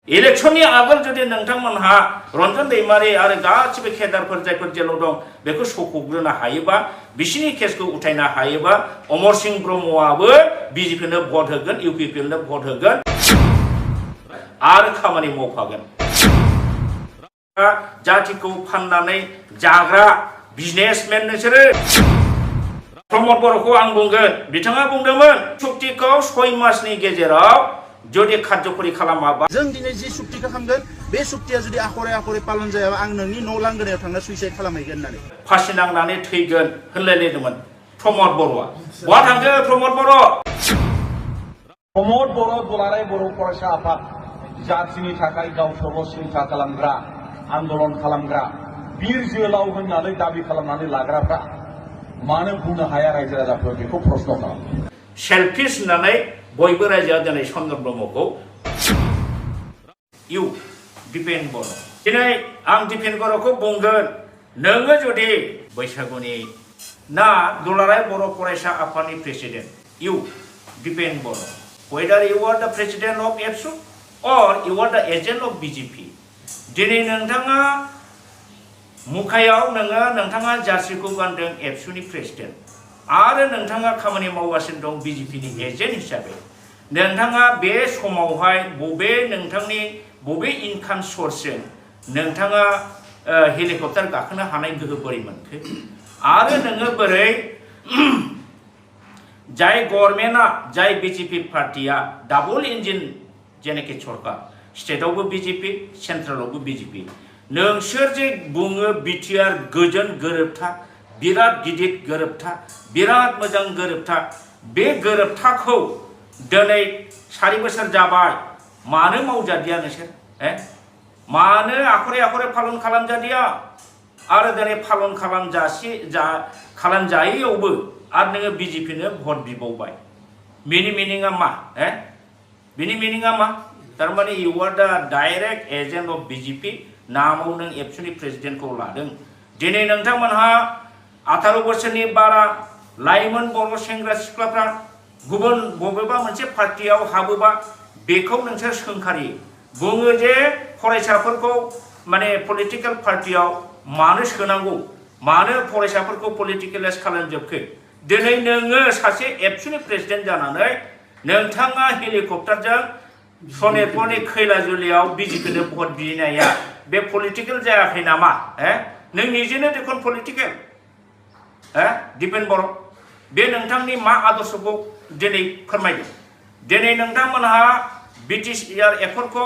इलेक्शननि आगोल जुदि नोंथांमोनहा रन्जन दैमारि आरो गासिबो केडारफोर जायफोर जेलाव दं बेखौ सौख'ग्रोनो हायोबा बिसिनि केसखौ उठायनो हायोबा अमर सिंह ब्रह्मआबो बिजेपिनो भट होगोन इउपिपिएलनो भट होगोन आरो खामानि मावफागोन जातिखौ फाननानै जाग्रा बिजनेसमेन नोंसोरो प्रमोद बर'खौ आं बुंगोन बिथाङा बुंदोंमोन सुक्तिखौ 6 मासनि गेजेराव जुदि खार्यकरि खालामाबा जों दिनै जि सुक्तिखौ खालामगोन बे सुक्तिया जुदि आखरे आखरे पालन जायाबा आं नोंनि न' लांगोनायाव थांना सुइसाइड खालामहैगोन होननानै फासि नांनानै थैगोन होनलायलायदोंमोन प्रमोद बर'आ बहा थांखो प्रमोद बर' प्रमोद बर' दुलाराय बर' फरायसा आफाद जातिनि थाखाय गावसोरल' सिन्था खालामग्रा आन्दलन खालामग्रा बिर जोहोलाव होननानै दाबि खालामनानै लाग्राफ्रा मानो बुंनो हाया रायजो राजाफोर बेखौ प्रश्न खालाम सेल्फिश होननानै बयबो रायजोआ दिनै चन्द्र ब्रह्मखौ इउ दिपेन बर' दिनै आं दिपेन बर'खौ बुंगोन नोङो जुदि बैसागुनि ना दुलाराय बर' फरायसा आफादनि प्रेसिडेन्ट इउ दिपेन बर' whether you are the president of ABSU or you are the agent of BJP दिनै नोंथाङा मुखायाव नोंथाङा जार्सिखौ गानदों एबसुनि प्रेसिडेन्ट आरो नोंथाङा खामानि मावगासिनो दं बिजेपिनि एजेन्ट हिसाबै नोंथाङा बे समावहाय बबे इनकाम सर्सजों नोंथाङा हेलिकप्टार गाखोनो हानाय गोहो बोरै मोनखो आरो नोङो बोरै जाय गभर्नमेन्टआ जाय बिजेपि पार्टिया डाबल इन्जिन जेनाखि सरकार स्टेटआवबो बिजेपि सेन्ट्रेलावबो बिजेपि नोंसोर जे बुङो बिटिआर गोजोन गोरोबथा बिराद गिदिर गोरोबथा बिराद मोजां गोरोबथा बे गोरोबथाखौ दिनै 4 बोसोर जाबाय मानो मावजादिया नोंसोर मानो आखरे आखरे पालन खालामजादिया आरो दिनै पालन खालामजायैयावबो आरो नोङो बिजेपिनो भट बिबावबाय बेनि मिनिङा मा बेनि मिनिङा मा थारमाने इउ आर दा डाइरेक्ट एजेन्ट अफ बिजेपि नामाव नों एबसुनि प्रेसिडेन्टखौ लादों दिनै नोंथांमोनहा 18 बोसोरनि बारा लाइमोन बर' सेंग्रा सिख्लाफ्रा गुबुन बबेबा मोनसे पार्टियाव हाबोबा बेखौ नोंसोर सोंखारियो बुङो जे फरायसाफोरखौ माने पलिटिकेल पार्टियाव मानो सोनांगौ मानो फरायसाफोरखौ पलिटिकेलाइज खालामजोबखो दिनै नोङो सासे एबसुनि प्रेसिडेन्ट जानानै नोंथाङा हेलिकप्टारजों सनितपुरनि खैलाजुलियाव बिजेपिनो भट बिनाया बे पलिटिकेल जायाखै नामा नों निजेनो देखुन पलिटिकेल दिपेन बर' बे नोंथांनि मा आदर्शखौ दिनै फोरमायदों दिनै नोंथांमोनहा बिटिआर एकर्डखौ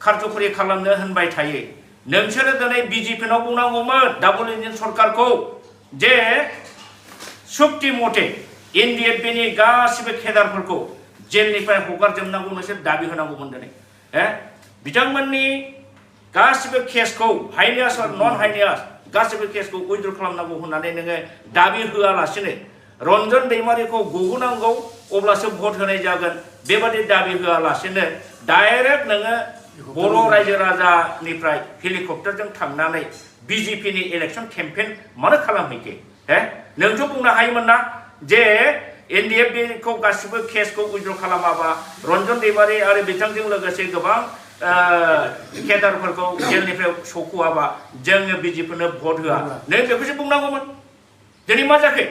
खार्यकरि खालामनो होनबाय थायो नोंसोरो दिनै बिजेपिनाव बुंनांगौमोन डाबल इन्जिन सरकारखौ जे सुक्ति मथे एनडिएफबिनि गासिबो केडारफोरखौ जेलनिफ्राय हगारजोबनांगौ नोंसोर दाबि होनांगौमोन दिनै बिथांमोननि गासिबो केसखौ हाइनियास आरो नन हाइनियास गासिबो केसखौ उइथड्र खालामनांगौ होननानै नोङो दाबि होआलासिनो रन्जन दैमारिखौ गहोनांगौ अब्लासो भट होनाय जागोन बेबादि दाबि होआलासिनो डाइरेक्ट नोङो बर' रायजो राजानिफ्राय हेलिकप्टारजों थांनानै बिजेपिनि इलेक्शन केम्पेन मानो खालामहैखो नोंथ' बुंनो हायोमोन ना जे एनडिएफबिखौ गासिबो केसखौ उइथड्र खालामाबा रन्जन दैमारि आरो बिथांजों लोगोसे गोबां केडारफोरखौ जेलनिफ्राय सौख'आबा जोङो बिजेपिनो भट होआ नों बेखौसो बुंनांगौमोन दिनै मा जाखो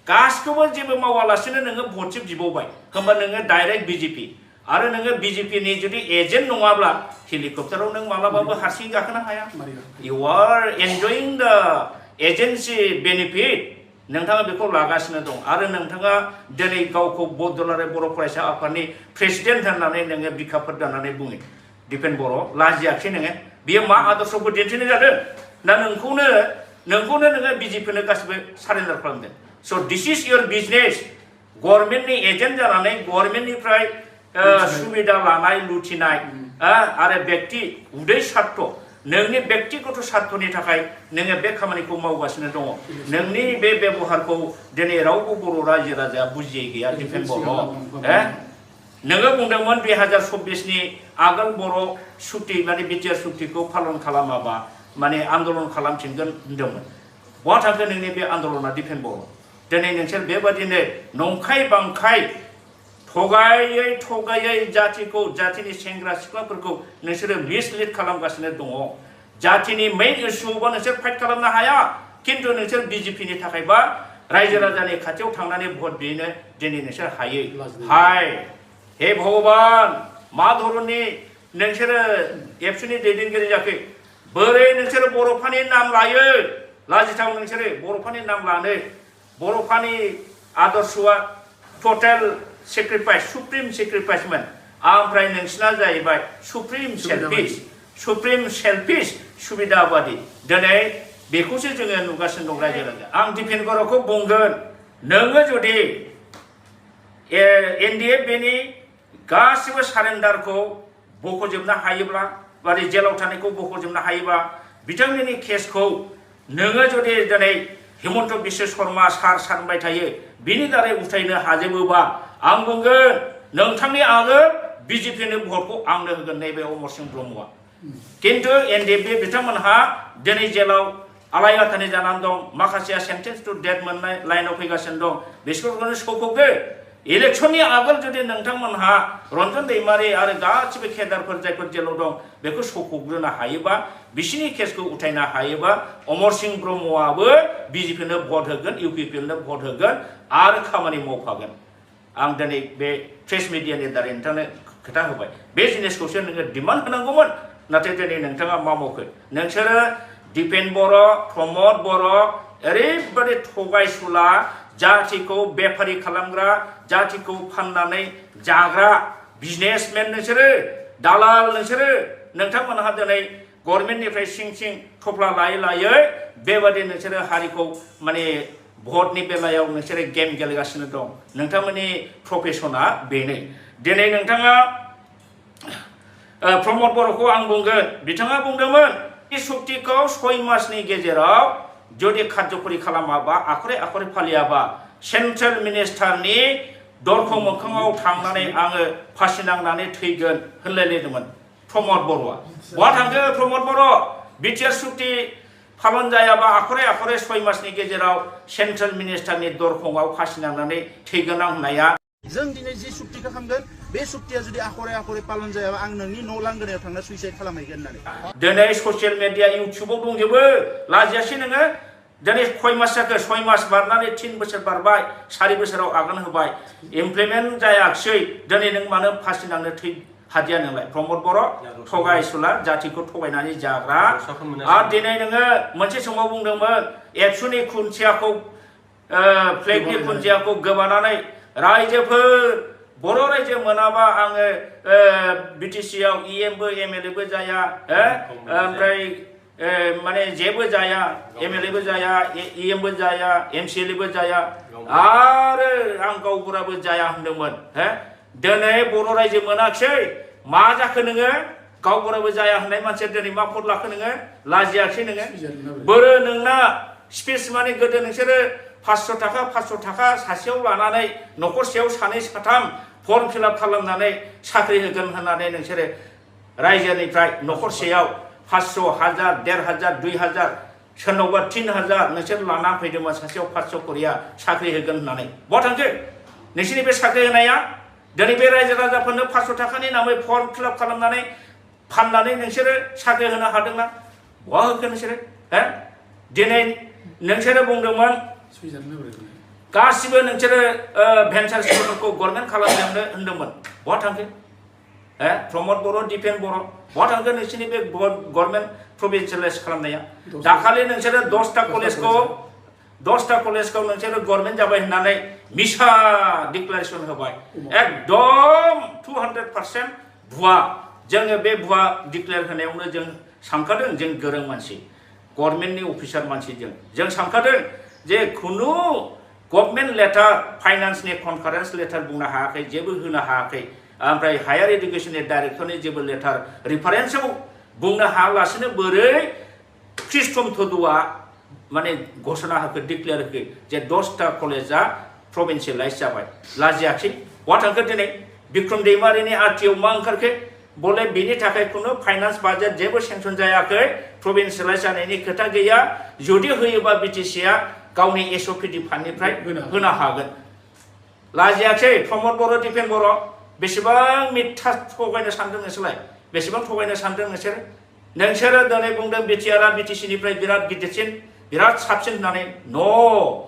गासिखौबो जेबो मावालासिनो नोङो भटसो बिबावबाय होमबा नोङो डाइरेक्ट बिजेपि आरो नोङो बिजेपिनि जुदि एजेन्ट नङाब्ला हेलिकप्टाराव नों मालाबाबो हारसिं गाखोनो हाया इउ आर एन्जयिं द एजेन्सि बेनिफिट नोंथाङा बेखौ लागासिनो दं आरो नोंथाङा दिनै गावखौ दुलाराय बर' फरायसा आफादनि प्रेसिडेन्ट होननानै नोङो बिखाफोर दानानै बुङो दिपेन बर' लाजियाखै नोङो बेयो मा आदर्शखौ दिन्थिनाय जादों ना नोंखौनो नोङो बिजेपिनो गासिबो सारेन्डार खालामदों स' दिस इज योर बिजनेस गभर्नमेन्टनि एजेन्ट जानानै गभर्नमेन्टनिफ्राय सुबिदा लानाय लुथिनाय आरो व्यक्ति उदै स्वार्थ नोंनि व्यक्तिगत स्वार्थनि थाखाय नोङो बे खामानिखौ मावगासिनो दङ नोंनि बे बेबहारखौ दिनै रावबो बर' रायजो राजाया बुजियै गैया दिपेन बर' नोङो बुंदोंमोन 2024नि आगोल बर' सुक्ति माने बिटिआर सुक्तिखौ पालन खालामाबा माने आन्दलन खालामफिनगोन होनदोंमोन बहा थांखो नोंनि बे आन्दलना दिपेन बर' दिनै नोंसोर बेबादिनो नंखाय बांखाय थगायै जातिखौ जातिनि सेंग्रा सिख्लाफोरखौ नोंसोरो मिसलिड खालामगासिनो दङ जातिनि मेइन इस्युआवबा नोंसोर फाइट खालामनो हाया किन्तु नोंसोर बिजेपिनि थाखायबा रायजो राजानि खाथियाव थांनानै भट बिनो दिनै नोंसोर हायो हाय हे भगवान मा धरननि नोंसोरो एबसुनि दैदेनगिरि जाखै बोरै नोंसोरो बर'फानि नाम लायो लाजिथाव नोंसोरो बर'फानि नाम लानो बर'फानि आदर्शआ टटेल सेक्रिफाइस सुप्रिम सेक्रिफाइसमोन ओमफ्राय नोंसिना जाहैबाय सुप्रिम सेल्फिश सुबिदाबादि दिनै बेखौसो जोङो नुगासिनो दं रायजो राजा आं दिपेन बर'खौ बुंगोन नोङो जुदि एनडिएफबिनि गासिबो सारेन्डारखौ बख'जोबनो हायोब्ला बारे जेलाव थानायखौ बख'जोबनो हायोबा बिथांमोननि केसखौ नोङो जुदि दिनै हिमन्त बिश्व शर्मा सार सानबाय थायो बिनि दारै उथायनो हाजोबोबा आं बुंगोन नोंथांनि आगोल बिजेपिनो भटखौ आंनो होगोन नैबे अमरसिंह ब्रह्मआ किन्तु एनडिएफबि बिथांमोनहा दिनै जेलाव आलाय आथानि जानानै दं माखासेया सेन्टेन्स टु डेथ मोननाय लाइनाव फैगासिनो दं बिसोरखौनो सौखौदो इलेक्शननि आगोल जुदि नोंथांमोनहा रन्जन दैमारि आरो गासिबो केडारफोर जायफोर जेलाव दं बेखौ सौखौग्रोनो हायोबा बिसिनि केसखौ उथायनो हायोबा अमरसिंह ब्रह्मआबो बिजेपिनो भट होगोन इउपिपिएलनो भट होगोन आरो खामानि मावफागोन आं दिनै बे प्रेस मिडियानि दारै नोंथांनो खोथा होबाय बे जिनिसखौसो नोङो डिमान्ड होनांगौमोन नाथाय दिनै नोंथाङा मा मावखो नोंसोरो दिपेन बर' प्रमद बर' ओरैबायदि थगायसुला जातिखौ बेफारि खालामग्रा जातिखौ फाननानै जाग्रा बिजनेसमेन नोंसोरो दालाल नोंसोरो नोंथांमोनहा दिनै गभर्नमेन्टनिफ्राय सिं थफ्ला लायै बेबादि नोंसोरो हारिखौ माने भटनि बेलायाव नोंसोरो गेम गेलेगासिनो दं नोंथांमोननि प्रफेसना बेनो दिनै नोंथाङा प्रमद बर'खौ आं बुंगोन बिथाङा बुंदोंमोन सुक्तिखौ 6 मासनि गेजेराव जुदि खार्यकरि खालामाबा आखरे फालियाबा सेन्ट्रेल मिनिस्टारनि दरखं मोखाङाव थांनानै आङो फासि नांनानै थैगोन होनलायलायदोंमोन प्रमद बर'आ बहा थांखो प्रमद बर' बिटिआर सुक्ति पालन जायाबा आखरे 6 मासनि गेजेराव सेन्ट्रेल मिनिस्टारनि दरखंआव फासि नांनानै थैगोन आं होननाया जों दिनै जि सुक्तिखौ खालामगोन बे सुक्तिया जुदि आखरे पालन जायाबा आं नोंनि न' लांगोनायाव थांना सुइसाइड खालामहैगोन होननानै दिनै ससियेल मिडिया इउटिउबाव दंजोबो लाजियासै नोङो दिनै 6 मास जाखो 6 मास बारनानै 3 बोसोर बारबाय 4 बोसोराव आगान होबाय इमप्लिमेन्ट जायाखिसै दिनै नों मानो फासि नांनो थै हादिया नोंलाय प्रमद बर' थगायसुला जातिखौ थगायनानै जाग्रा आरो दिनै नोङो मोनसे समाव बुंदोंमोन एबसुनि खुन्थियाखौ फ्लेगनि खुन्थियाखौ गोबानानै रायजोफोर बर' रायजो मोनाबा आङो बिटिसिआव इएमबो एमएलएबो जाया ओमफ्राय माने जेबो जाया एमएलएबो जाया इएमबो जाया एमसिएलएबो जाया आरो आं गावबुराबो जाया होनदोंमोन दिनै बर' रायजो मोनाखिसै मा जाखो नोङो गावबुराबो जाया होननाय मानसिया दिनै मा भट लाखो नोङो लाजियाखिसै नोङो बोरो नोंना स्पिच माने गोदो नोंसोरो 500 थाखा सासेयाव लानानै न'खरसेयाव 2 3 फर्म फिलआप खालामनानै साख्रि होगोन होननानै नोंसोरो रायजोनिफ्राय न'खरसेयाव 500 1000 1500 2000 सोरनावबा 3000 नोंसोर लाना फैदोंमोन सासेयाव 500 करिया साख्रि होगोन होननानै बहा थांखो नोंसोरनि बे साख्रि होनाया दिनै बे रायजो राजाफोरनो 500 थाखानि नामै फर्म फिलआप खालामनानै फाननानै नोंसोरो साख्रि होनो हादोंना बहा होखो नोंसोरो दिनै नोंसोरो बुंदोंमोन गासिबो नोंसोरो भेन्सार स्कुलफोरखौ गभर्नमेन्ट खालामनो होनदोंमोन बहा थांखो प्रमद बर' दिपेन बर' बहा थांखो नोंसोरनि बे गभर्नमेन्ट प्रभिन्सियेलाइज खालामनाया दाखालि नोंसोरो 10टा कलेजखौ नोंसोरो गभर्नमेन्ट जाबाय होननानै मिसा डिक्लारेसन होबाय एकदम 200% भुवा जोङो बे भुवा डिक्लेयार होनायावनो जों सानखादों जों गोरों मानसि गभर्नमेन्टनि अफिसार मानसि जों सानखादों जे खुनु गभर्नमेन्ट लेटार फाइनान्सनि कनफारेन्स लेटार बुंनो हायाखै जेबो होनो हायाखै ओमफ्राय हायार एडुकेशननि डाइरेक्टरनि जेबो लेटार रिफारेन्सआव बुंनो हायालासिनो बोरै क्रिस्टम थदुआ माने घोषणा होखो डिक्लेयार होखो जे 10टा कलेजा प्रभिन्सियेलाइज जाबाय लाजियाखै बहा थांखो दिनै बिक्रम दैमारिनि आरटिआव मा ओंखारखो बोले बिनि थाखाय खुनु फाइनान्स बाजेट जेबो सेंसन जायाखै प्रभिन्सियेलाइज जानायनि खोथा गैया जुदि होयोबा बिटिसिआ गावनि एसओपिडि फान्डनिफ्राय होनो हागोन लाजियाखै प्रमद बर' दिपेन बर' बेसेबां मिथ्या थगायनो सानदों नोंसोरलाय बेसेबां थगायनो सानदों नोंसोरो दिनै बुंदों BTR आ BTC निफ्राय बिराद गिदिरसिन बिराद साबसिन होननानै न'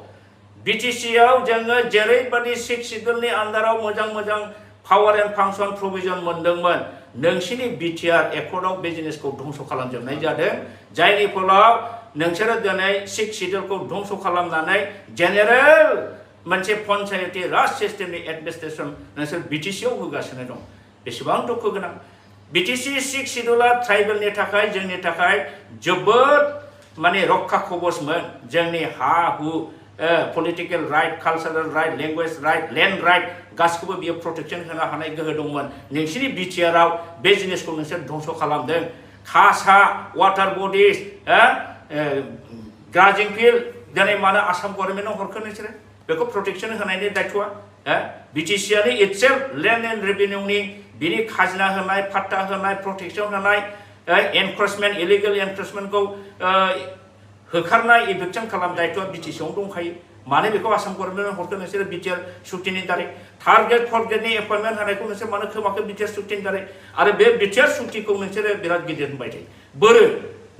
BTC आव जोङो जेरैबादि 6 शिड्यूलनि आन्दाराव मोजां पावार एन्ड फांसन प्रभिजन मोनदोंमोन नोंसिनि BTR एकर्डआव बिजनेसखौ धंस खालामजोबनाय जादों जायनि फलाव नोंसोरो दिनै 6 शिड्यूलखौ धंस खालामनानै जेनेरेल मोनसे पन्चायती राज सिस्टेमनि एडमिनिस्ट्रेसन नोंसोर BTC आव होगासिनो दं बेसेबां दुखु गोनां BTC 6 शिड्यूलआ ट्राइबेलनि थाखाय जोंनि थाखाय जोबोद माने रक्षा कवचमोन जोंनि हा हु political right cultural right language right land right गासिखौबो बियो प्रोटेक्शन होनो हानाय गोहो दंमोन नोंसिनि BTR आव बे जिनिसखौ नोंसोर धंस खालामदों खासा वाटार बडिज ग्राजिं फिल्ड दिनै मानो आसाम गभर्नमेन्टआव हरखो नोंसोरो बेखौ प्रोटेक्शन होनायनि दायथ'आ BTC आनो इटसेल्फ लैंड एंड रेवेन्यूनि बिनि खाजोना होनाय फाट्टा होनाय प्रोटेक्शन होनाय एनक्रोचमेंट इलिगेल एनक्रोचमेंटखौ होखारनाय इभिक्शन खालाम दायथ'आ BTC आव दंखायो मानो बेखौ आसाम गभर्नमेन्टआव हरखो नोंसोरो BTR सुक्तिनि दारै टारगेट फरगेटनि एपइन्टमेन्ट होनायखौ नोंसोर मानो खोमाखो BTR सुक्तिनि दारै आरो बे BTR सुक्तिखौ नोंसोरो बिराद गिदिर होनबाय थायो बोरो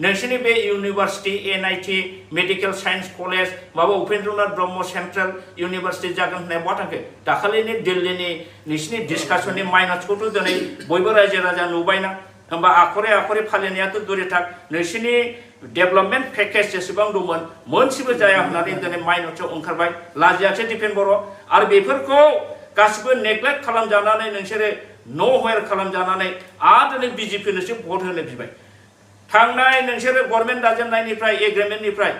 नोंसिनि बे university NIT medical science college माबा उपेन्द्रनाथ ब्रह्म सेंट्रेल इउनिभार्सिटी जागोन होननाया बहा थांखो दाखालिनि दिल्लीनि नोंसिनि डिसकासननि माइनसखौथ' दिनै बयबो रायजो राजा नुबायना होमबा आखरे फालिनायाथ' दुरे थाक नोंसिनि डेभलपमेन्ट पेकेज जेसेबां दंमोन मोनसेबो जाया होननानै दिनै माइनसआव ओंखारबाय लाजियाखै दिपेन बर' आरो बेफोरखौ गासिबो नेग्लेक्ट खालामजानानै नोंसोरो न'वेर खालामजानानै आरो दिनै BJP-नोसो भट होनो बिबाय थांनाय नोंसोरो गभर्नमेन्ट दाजेननायनिफ्राय एग्रिमेन्टनिफ्राय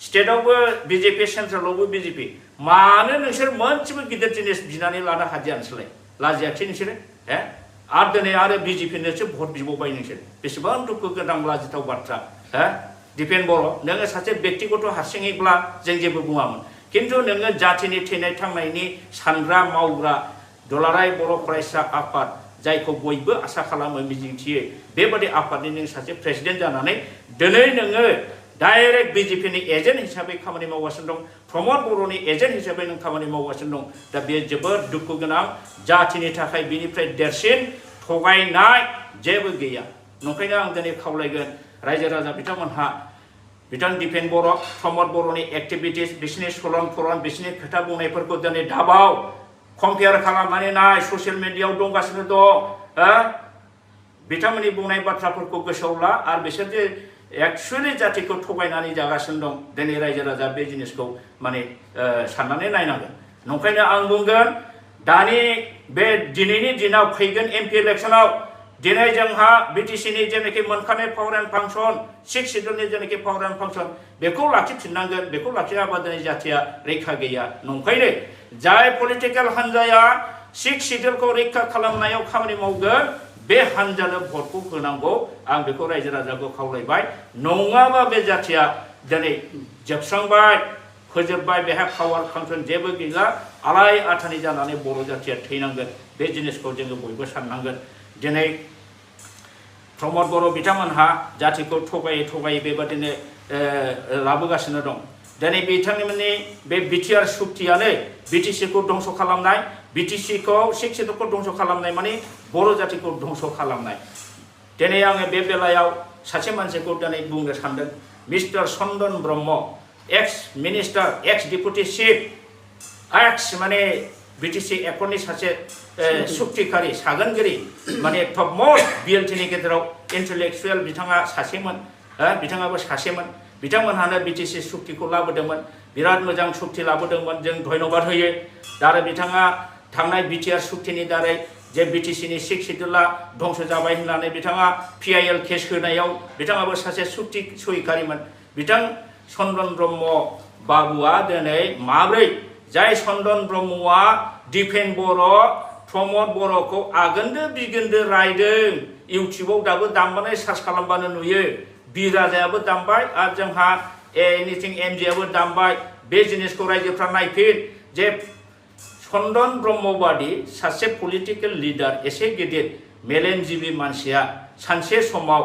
स्टेटआवबो BJP सेन्ट्रेलावबो BJP मानो नोंसोर मोनसेबो गिदिर जिनिस बिनानै लानो हादिया नोंसोरलाय लाजियाखै नोंसोरो आरो दिनै आरो BJP-नोसो भट बिबावबाय नोंसोर बेसेबां दुखु गोनां लाजिथाव बाथ्रा दिपेन बर' नोङो सासे व्यक्तिगत हारसिङैब्ला जों जेबो बुङामोन किन्तु नोङो जातिनि थैनाय थांनायनि सानग्रा मावग्रा दुलाराय बर' फरायसा आफाद जायखौ बयबो आसा खालामो मिजिंथियो बेबादि आफादनि नों सासे प्रेसिडेन्ट जानानै दिनै नोङो डाइरेक्ट BJP-नि एजेन्ट हिसाबै खामानि मावगासिनो दं प्रमद बर'नि एजेन्ट हिसाबै नों खामानि मावगासिनो दं दा बेयो जोबोद दुखु गोनां जातिनि थाखाय बिनिफ्राय देरसिन थगायनाय जेबो गैया नंखायनो आं दिनै खावलायगोन रायजो राजा बिथांमोनहा बिथां दिपेन बर' प्रमद बर'नि एक्टिभिटिस बिसिनि सलन फलन बिसिनि खोथा बुंनायफोरखौ दिनै दाबाव कम्पेयार खालामनानै नाय ससियेल मिडियायाव दंगासिनो दं बिथांमोननि बुंनाय बाथ्राफोरखौ गोसोआव ला आरो बिसोर जे एक्चुअली जातिखौ थगायनानै जागासिनो दं दिनै रायजो राजा बे जिनिसखौ माने साननानै नायनांगोन नंखायनो आं बुंगोन दानि बे दिनैनि दिनाव फैगोन MP इलेक्शनाव दिनै जोंहा BTC-नि जेनाखि मोनखानाय पावार एन्ड फांसन 6 शिड्यूलनि जेनाखि पावार एन्ड फांसन बेखौ लाखिफिननांगोन बेखौ लाखियाबा दिनै जातिया रैखा गैया नंखायनो जाय पलिटिकल हान्जाया 6 शिड्यूलखौ रैखा खालामनायाव खामानि मावगोन बे हान्जानो भटखौ होनांगौ आं बेखौ रायजो राजाखौ खावलायबाय नङाबा बे जातिया दिनै जोबस्रांबाय फोजोबबाय बेहा पावार फांसन जेबो गैला आलाय आथानि जानानै बर' जातिया थैनांगोन बे जिनिसखौ जोङो बयबो साननांगोन दिनै प्रमद बर' बिथांमोनहा जातिखौ थगायै बेबादिनो लाबोगासिनो दं दिनै बिथांमोननि बे BTR सुक्तियानो BTC-खौ धंस खालामनाय BTC-खौ 6 शिड्यूलखौ धंस खालामनाय माने बर' जातिखौ धंस खालामनाय दिनै आङो बे बेलायाव सासे मानसिखौ दिनै बुंनो सानदों मिस्टार चन्दन ब्रह्म एक्स मिनिस्टार एक्स डिपुटि चिफ एक्स माने BTC एकर्डनि सासे सुक्तिकारि सागोनगिरि माने टप मोस्ट BLT-नि गेजेराव इन्टेलेक्चुएल बिथाङा सासेमोन बिथाङाबो सासेमोन बिथांमोनहानो BTC सुक्तिखौ लाबोदोंमोन बिराद मोजां सुक्ति लाबोदोंमोन जों धन्यबाद होयो आरो बिथाङा थांनाय BTR सुक्तिनि दारै जे BTC-नि 6 शिड्यूलआ धंस जाबाय होननानै बिथाङा PIL केस होनायाव बिथाङाबो सासे सुक्ति सहिकारिमोन बिथां चन्दन ब्रह्म बाबुआ दिनै माब्रै जाय चन्दन ब्रह्मआ दिपेन बर' प्रमद बर'खौ आगोन्दो बिगोन्दो रायदों इउटिउबाव दाबो दामबानो सार्च खालामबानो नुयो बिराजायाबो दामबाय आरो जोंहा एनिथिं MJ-आबो दामबाय बे जिनिसखौ रायजोफ्रा नायफिन जे चन्दन ब्रह्म बादि सासे पलिटिकल लिडार एसे गिदिर मेलेमजिबि मानसिया सानसे समाव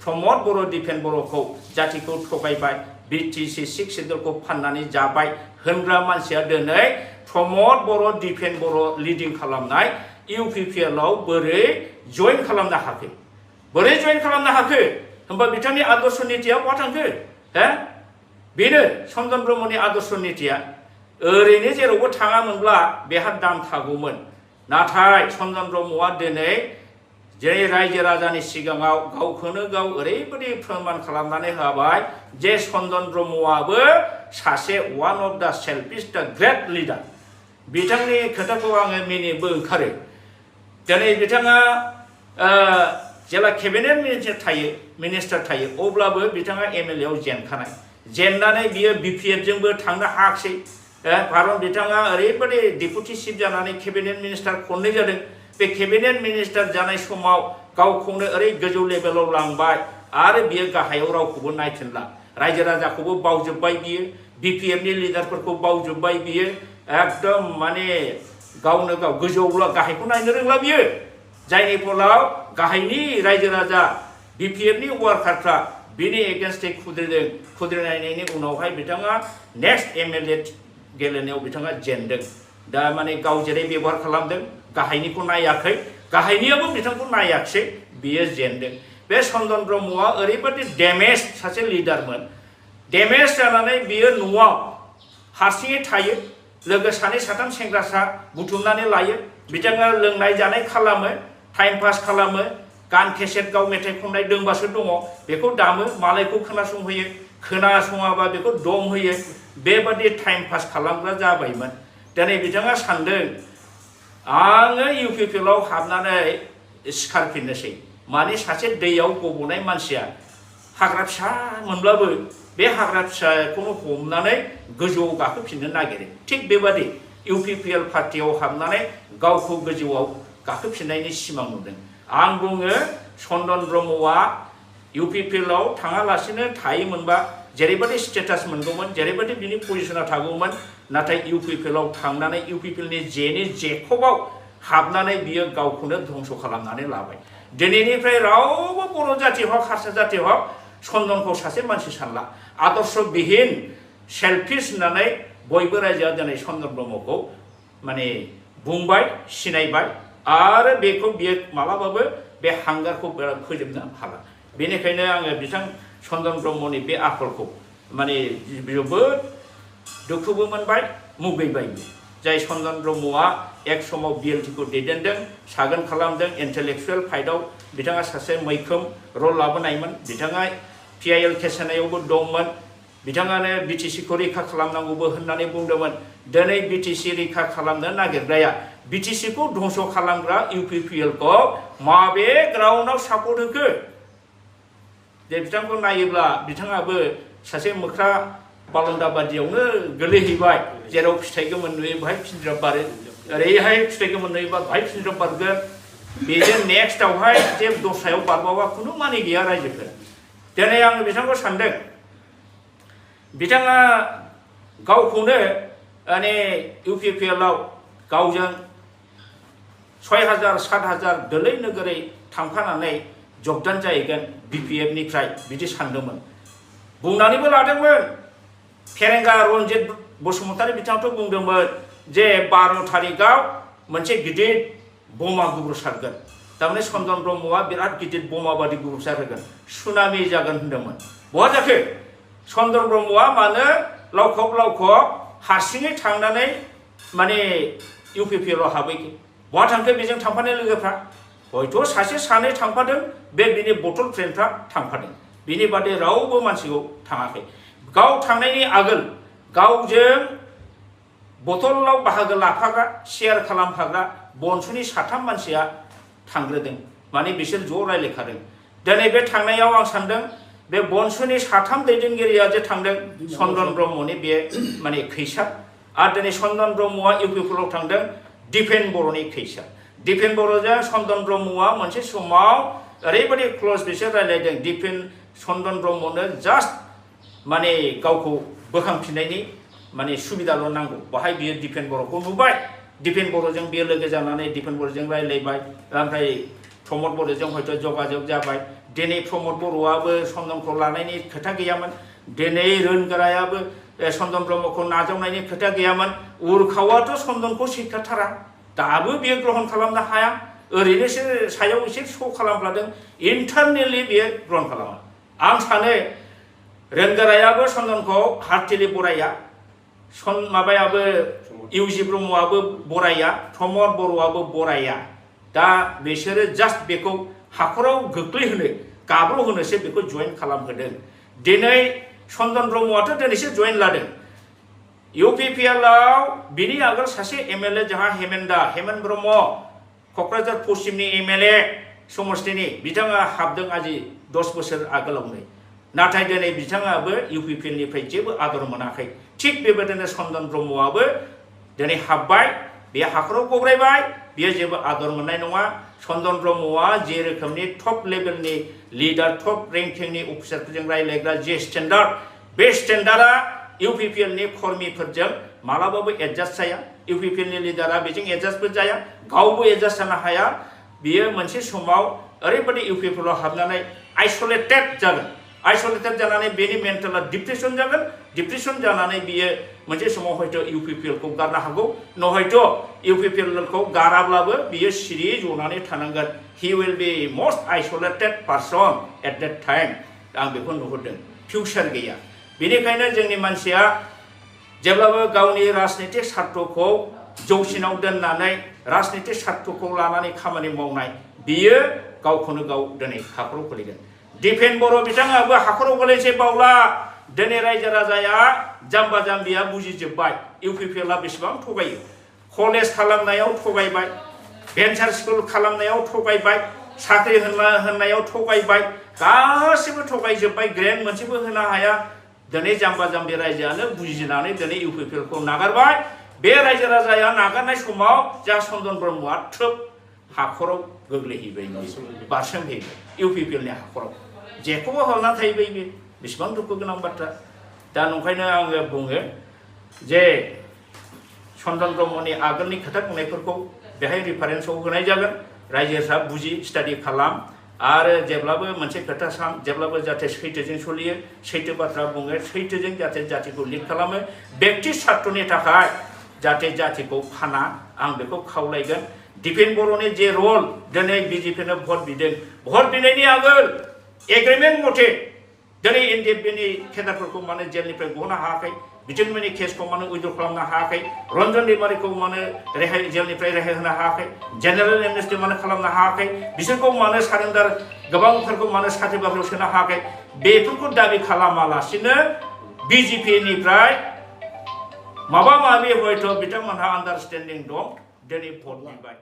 प्रमद बर' दिपेन बर'खौ जातिखौ थगायबाय BTC 6 शिड्यूलखौ फाननानै जाबाय होनग्रा मानसिया दिनै प्रमोद बर' दिपेन बर' लिडिं खालामनाय UPPL आव बोरै जइन खालामनो हाखो बोरै जइन खालामनो हाखो होमबा बिथांनि आदर्श नीतिया बहा थांखो हो बेनो चन्दन ब्रह्मनि आदर्श नीतिया ओरैनो जेरावबो थाङामोनब्ला बेहा दाम थागौमोन नाथाय चन्दन ब्रह्मआ दिनै जेरै रायजो राजानि सिगाङाव गावखौनो गाव ओरैबायदि फोरमान खालामनानै होबाय जे चन्दन ब्रह्मआबो सासे वान अफ दा सेल्फिश दा ग्रेट लिडार बिथांनि खोथाखौ आङो मिनिनोबो ओंखारो दिनै बिथाङा जेला केबिनेट मिनिस्टार थायो अब्लाबो बिथाङा MLA आव जेनखानाय जेननानै बियो BPF जोंबो थांनो हायाखै खारन बिथाङा ओरैबायदि डेपुटि चिफ जानानै केबिनेट मिनिस्टार खननै जादों बे केबिनेट मिनिस्टार जानाय समाव गावखौनो ओरै गोजौ लेभेलाव लांबाय आरो बियो गाहायाव रावखौबो नायफिनला रायजो राजाखौबो बावजोबबाय बियो BPF नि लिडारफोरखौ बावजोबबाय बियो एकदम माने गावनो गाव गोजौआव गाहायखौ नायनो रोंला बियो जायनि फलाव गाहायनि रायजो राजा BPF नि वार्कारफ्रा बिनि एगेन्स्टै खुद्रिनायनि उनावहाय बिथाङा नेक्स्ट MLA गेलेनायाव बिथाङा जेनदों दा माने गाव जेरै बेबहार खालामदों गाहायनिखौ नायाखै गाहायनियाबो बिथांखौ नायाखै बियो जेनदों बे चन्दन ब्रह्मआ ओरैबायदि डेमेज सासे लिडारमोन डेमेज जानानै बियो न'आव हारसिङै थायो लोगो सानै साथाम सेंग्रासा बुथुमनानै लायो बिथाङा लोंनाय जानाय खालामो टाइम पास खालामो गान केसेट गाव मेथाइ खननाय दोंबासो दङ बेखौ दामो मालायखौ खोनासंहोयो खोनासङाबा बेखौ दम होयो बेबादि टाइम पास खालामग्रा जाबायमोन दिनै बिथाङा सानदों आङो UPPL आव हाबनानै सिखारफिननोसै माने सासे दैयाव गबनाय मानसिया हाग्रा फिसा मोनब्लाबो बे हाग्रा फिसाखौनो हमनानै गोजौआव गाखोफिननो नागिरो थिग बेबादि UPPL पार्टियाव हाबनानै गावखौ गोजौआव गाखोफिननायनि सिमां नुदों आं बुङो चन्दन ब्रह्मआ UPPL आव थाङालासिनो थायोमोनबा जेरैबायदि स्टेटास मोनगौमोन जेरैबायदि बिनि पजिशना थागौमोन नाथाय UPPL आव थांनानै UPPL नि जेखबाव हाबनानै बियो गावखौनो धंस खालामनानै लाबाय दिनैनिफ्राय रावबो बर' जाथि हक हारसा जाथि हक चन्दनखौ सासे मानसि सानला आदर्श बिहीन सेल्फिश होननानै बयबो रायजोआ दिनै चन्दन ब्रह्मखौ माने बुंबाय सिनायबाय आरो बेखौ बियो मालाबाबो बे हांगारखौ फोजोबनो हाला बेनिखायनो आङो बिथां चन्दन ब्रह्मनि बे आखलखौ माने जोबोद दुखुबो मोनबाय मुगैबायबो जाय चन्दन ब्रह्मआ एक समाव BLT खौ दैदेनदों सागोन खालामदों इन्टेलेक्चुएल फाइटआव बिथाङा सासे मैखोम रल लाबोनायमोन बिथाङा PIL केसानायावबो दंमोन बिथाङानो BTC खौ रैखा खालामनांगौबो होननानै बुंदोंमोन दिनै BTC रैखा खालामनो नागिरग्राया BTC खौ धंस खालामग्रा UPPL खौ माबे ग्राउन्डआव सापर्ट होखो जे बिथांखौ नायोब्ला बिथाङाबो सासे मोख्रा बालन्दा बादियावनो गोलैहैबाय जेराव फिथाइ गोमोन नुयो बाहाय फिनज्राब बारो ओरैहाय फिथाइ गोमोन नुयोबा बाहाय फिनज्राब बारगोन बेजों नेक्स्टआवहाय जे दस्रायाव बारबावा खुनु माने गैया रायजोफोर दिनै आं बिथांखौ सानदों बिथाङा गावखौनो माने UPPL आव गावजों 6000 7000 दोलै नोगोरै थांफानानै जगदान जाहैगोन BPF निफ्राय बिदि सानदोंमोन बुंनानैबो लादोंमोन फेरेंगा रन्जित बसुमतारी बिथाङाथ' बुंदोंमोन जे 12 तारिखआव मोनसे गिदिर बमा गुग्रुसारगोन तारमाने चन्दन ब्रह्मआ बिराद गिदिर बमा बादि गुग्रुसार होगोन सुनामि जागोन होनदोंमोन बहा जाखो चन्दन ब्रह्मआ मानो लावखब हारसिङै थांनानै माने UPPL आव हाबैखो बहा थांखो बेजों थांफानाय लोगोफ्रा हयथ' सासे सानै थांफादों बिनि बटल फ्रेन्डफ्रा थांफादों बिनि बादै रावबो मानसिखौ थाङाखै गाव थांनायनि आगोल गावजों बटलाव बाहागो लाफाग्रा शेयार खालामफाग्रा बनसुनि 3 मानसिया थांग्रोदों माने बिसोर ज' रायलायखादों दिनै बे थांनायाव आं सानदों बे बनसुनि 3 दैदेनगिरिया जे थांदों चन्दन ब्रह्मनि बे माने खैसार आरो दिनै चन्दन ब्रह्मआ UPPL आव थांदों दिपेन बर'नि खैसार दिपेन बर'जों चन्दन ब्रह्मआ मोनसे समाव ओरैबायदि क्ल'ज बिसोर रायलायदों दिपेन चन्दन ब्रह्मनो जास्ट माने गावखौ बोखांफिननायनि माने सुबिदाल' नांगौ बाहाय बियो दिपेन बर'खौ नुबाय दिपेन बर'जों बियो लोगो जानानै दिपेन बर'जों रायलायबाय ओमफ्राय प्रमोद बर'जों हयथ' जगाजग जाबाय दिनै प्रमोद बर'आबो चन्दनखौ लानायनि खोथा गैयामोन दिनै रोनगोरायाबो चन्दन ब्रह्मखौ नाजावनायनि खोथा गैयामोन उरखावाथ' चन्दनखौ सैखाथारा दाबो बियो ग्रहण खालामनो हाया ओरैनोसो सायाव एसे श' खालामफ्लादों इन्टारनेलि बियो ग्रहण खालामा आं सानो रेंगारायाबो चन्दनखौ हार्टिलि बराया माबायाबो इउजि ब्रह्मआबो बराया प्रमद बर'आबो बराया दा बिसोरो जास्ट बेखौ हाखराव गोग्लैहोनो गाब्र'होनोसो बेखौ जइन खालामहोदों दिनै चन्दन ब्रह्मआथ' दिनैसो जइन लादों इउपिपिएलआव बिनि आगोल सासे एमएलए जोंहा हेमेन ब्रह्म क'क्राझार पश्चिमनि एमएलए समस्तिनि बिथाङा हाबदों आजि 10 बोसोर आगोलावनो नाथाय दिनै बिथाङाबो इउपिपिएलनिफ्राय जेबो आदर मोनाखै थिग बेबायदिनो चन्दन ब्रह्मआबो दिनै हाबबाय बे हाखराव गब्रायबाय बियो जेबो आदर मोननाय नङा चन्दन ब्रह्मआ जे रोखोमनि टप लेभेलनि लिडार टप रेंकिंनि अफिसारफोरजों रायलायग्रा जे स्टेन्डार्ड बे स्टेन्डार्डआ इउपिपिएलनि कर्मिफोरजों मालाबाबो एडजास्ट जाया इउपिपिएलनि लिडारा बेजों एडजास्टबो जाया गावबो एडजास्ट जानो हाया बियो मोनसे समाव ओरैबायदि इउपिपिएलआव हाबनानै आइसोलेटेड जागोन आइसोलेटेड जानानै बेनि मेन्टेला डिप्रेसन जागोन डिप्रेसन जानानै बियो मोनसे समाव हयथ' इउपिपिएलखौ गारनो हागौ नहयथ' इउपिपिएलखौ गाराब्लाबो बियो सिरियै जनानै थानांगोन he will be most isolated person at that time आं बेखौ नुहुरदों फिउचार गैया बेनिखायनो जोंनि मानसिया जेब्लाबो गावनि राजनीतिक स्वार्थखौ जौसिनाव दोननानै राजनीतिक स्वार्थखौ लानानै खामानि मावनाय बियो गावखौनो गाव दिनै हाखराव गोलैगोन दिपेन बर' बिथाङाबो हाखराव गोलैनोसै बावला दिनै रायजो राजाया जाम्बा जाम्बिया बुजिजोब्बाय इउपिपिएलआ बेसेबां थगायो कलेज खालामनायाव थगायबाय भेन्सार स्कुल खालामनायाव थगायबाय साख्रि होननायाव थगायबाय गासिबो थगायजोब्बाय ग्रेन्ड मोनसेबो होनो हाया दिनै जाम्बा जाम्बि रायजोआनो बुजिनानै दिनै इउपिपिएलखौ नागारबाय बे रायजो राजाया नागारनाय समाव जा चन्दन ब्रह्मआ थ्रोब हाखराव गोग्लैहैबाय बारसोमहैबाय इउपिपिएलनि हाखराव जेखौबो हरना थाहैबाय बे बेसेबां दुखु गोनां बाथ्रा दा नंखायनो आङो बुङो जे चन्दन ब्रह्मनि आगोलनि खोथा बुंनायफोरखौ बेहाय रिफारेन्सआव होनाय जागोन रायजोफ्रा बुजि स्टाडि खालाम आरो जेब्लाबो मोनसे खोथा सान जेब्लाबो जाहाथे सैथोजों सोलियो सैथो बाथ्रा बुङो सैथोजों जाहाथे जातिखौ लिड खालामो व्यक्ति स्वार्थनि थाखाय जाहाथे जातिखौ फाना आं बेखौ खावलायगोन दिपेन बर'नि जे रल दिनै बिजेपिनो भट बिदों भट बिनायनि आगोल एग्रिमेन्ट मथे दिनै एनडिएफबिनि केडारफोरखौ मानो जेलनिफ्राय गहोनो हायाखै बिथांमोननि केसखौ मानो उइद्र खालामनो हायाखै रन्जन दैमारिखौ मानो जेलनिफ्राय रेहाय होनो हायाखै जेनेरेल एमनेस्टि मानो खालामनो हायाखै बिसोरखौ मानो सारेन्डार गोबांफोरखौ मानो साख्रि बाख्रियाव सोनो हायाखै बेफोरखौ दाबि खालामालासिनो बिजेपिनिफ्राय माबा माबि हयथ' बिथांमोनहा आन्डारस्टेन्डिं दं दिनै भट बिबाय